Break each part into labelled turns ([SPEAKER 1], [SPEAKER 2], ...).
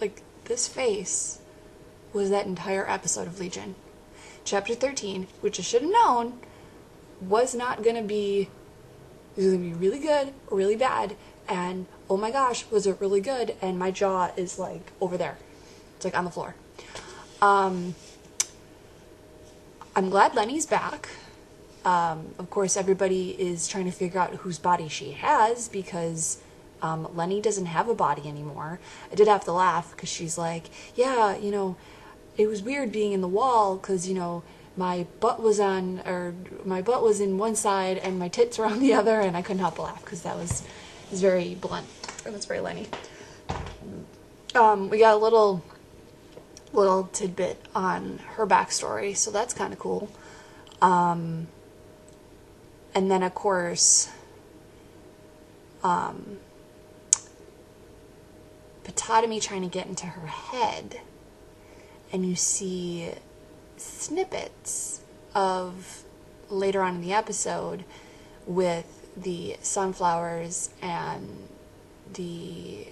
[SPEAKER 1] like, this face was that entire episode of Legion. Chapter 13, which I should have known, was not going to be, it was going to be really good or really bad, and oh my gosh, was it really good, and my jaw is, like, over there. It's, like, on the floor. I'm glad Lenny's back. Of course, everybody is trying to figure out whose body she has, because Lenny doesn't have a body anymore. I did have to laugh, because she's like, yeah, you know, it was weird being in the wall, because, you know, my butt was in one side, and my tits were on the other, and I couldn't help but laugh, because that was very blunt, and that's very Lenny. We got a little tidbit on her backstory, so that's kind of cool. And then, of course, Ptotomy trying to get into her head, and you see snippets of later on in the episode with the sunflowers and the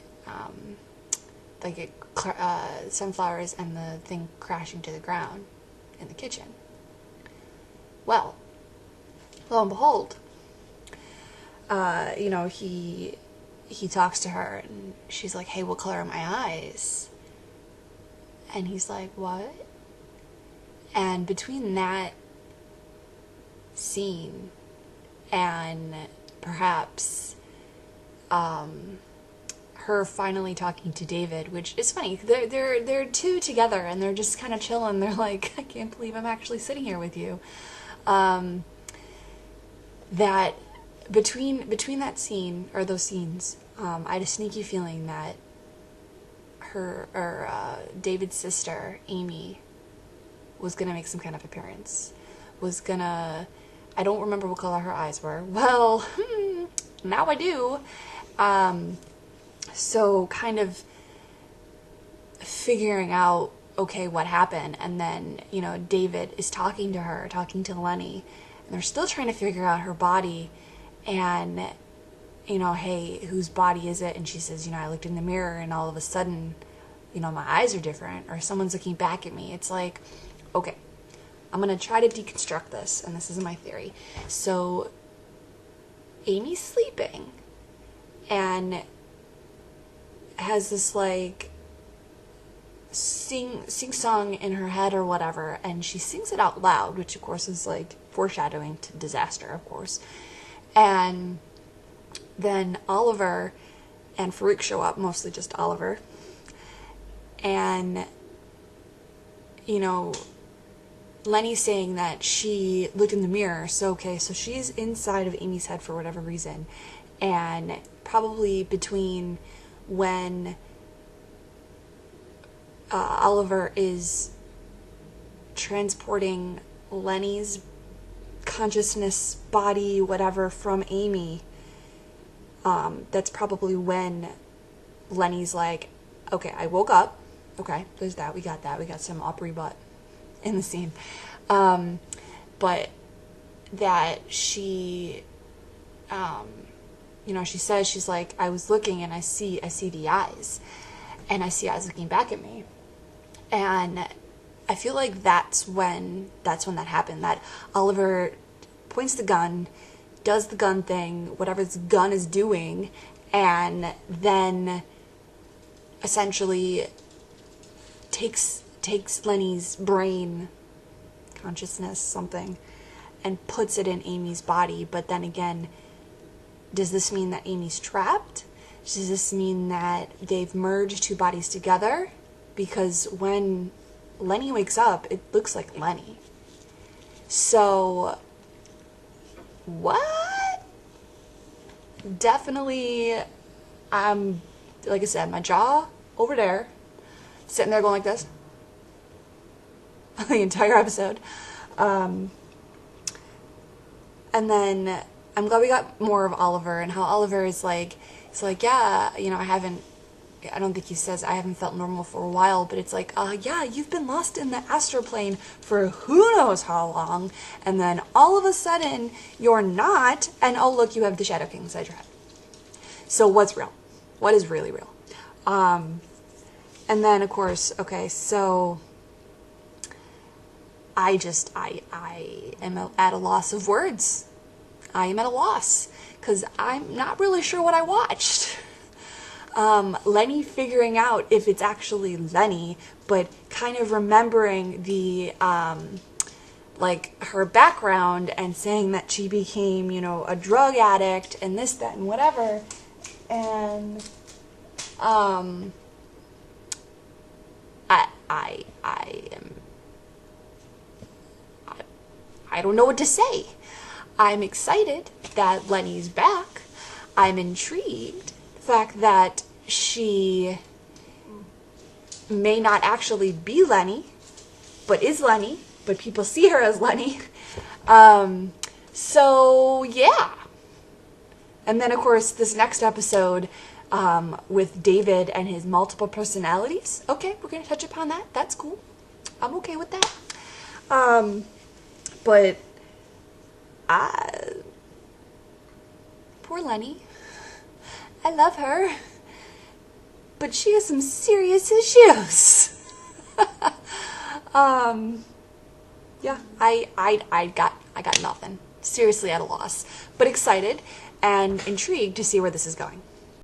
[SPEAKER 1] sunflowers and the thing crashing to the ground in the kitchen. Well, lo and behold, you know, he talks to her, and she's like, hey, what color are my eyes? And he's like, what? And between that scene and perhaps her finally talking to David, which is funny, they're two together, and they're just kind of chilling. They're like, I can't believe I'm actually sitting here with you. That between that scene, or those scenes, I had a sneaky feeling that David's sister, Amy, was gonna make some kind of appearance. I don't remember what color her eyes were. Well, now I do. So kind of figuring out, okay, what happened, and then, you know, David is talking to Lenny, and they're still trying to figure out her body, and, you know, hey, whose body is it? And she says, you know, I looked in the mirror, and all of a sudden, you know, my eyes are different, or someone's looking back at me. It's like, okay, I'm going to try to deconstruct this, and this is my theory. So, Amy's sleeping, and has this, like, sing-song in her head or whatever, and she sings it out loud, which, of course, is, like, foreshadowing to disaster, of course. And then Oliver and Farouk show up, mostly just Oliver, and, you know, Lenny's saying that she looked in the mirror, so okay, so she's inside of Amy's head for whatever reason, and probably between when Oliver is transporting Lenny's consciousness, body, whatever, from Amy, that's probably when Lenny's like, okay, I woke up, okay, there's that, we got some Opry butt in the scene, but that she, you know, she says, she's like, I was looking, and I see the eyes, and I see eyes looking back at me, and I feel like that's when that happened, that Oliver points the gun, does the gun thing, whatever this gun is doing, and then essentially takes Lenny's brain, consciousness, something, and puts it in Amy's body. But then again, does this mean that Amy's trapped? Does this mean that they've merged two bodies together? Because when Lenny wakes up, it looks like Lenny. So, what? Definitely, like I said, my jaw over there, sitting there going like this the entire episode. And then I'm glad we got more of Oliver, and how Oliver is like, it's like, yeah, you know, I don't think he says I haven't felt normal for a while, but it's like, yeah, you've been lost in the astral plane for who knows how long, and then all of a sudden you're not, and oh look, you have the Shadow King inside your head. So what's real? What is really real? And then, of course, okay, so I am at a loss of words. I am at a loss because I'm not really sure what I watched. Lenny figuring out if it's actually Lenny, but kind of remembering the, like, her background and saying that she became, you know, a drug addict and this, that, and whatever. And, I don't know what to say. I'm excited that Lenny's back. I'm intrigued. The fact that she may not actually be Lenny, but is Lenny, but people see her as Lenny. So, yeah. And then, of course, this next episode with David and his multiple personalities. Okay, we're going to touch upon that. That's cool. I'm okay with that. But poor Lenny. I love her. But she has some serious issues. Yeah, I got nothing. Seriously at a loss. But excited and intrigued to see where this is going.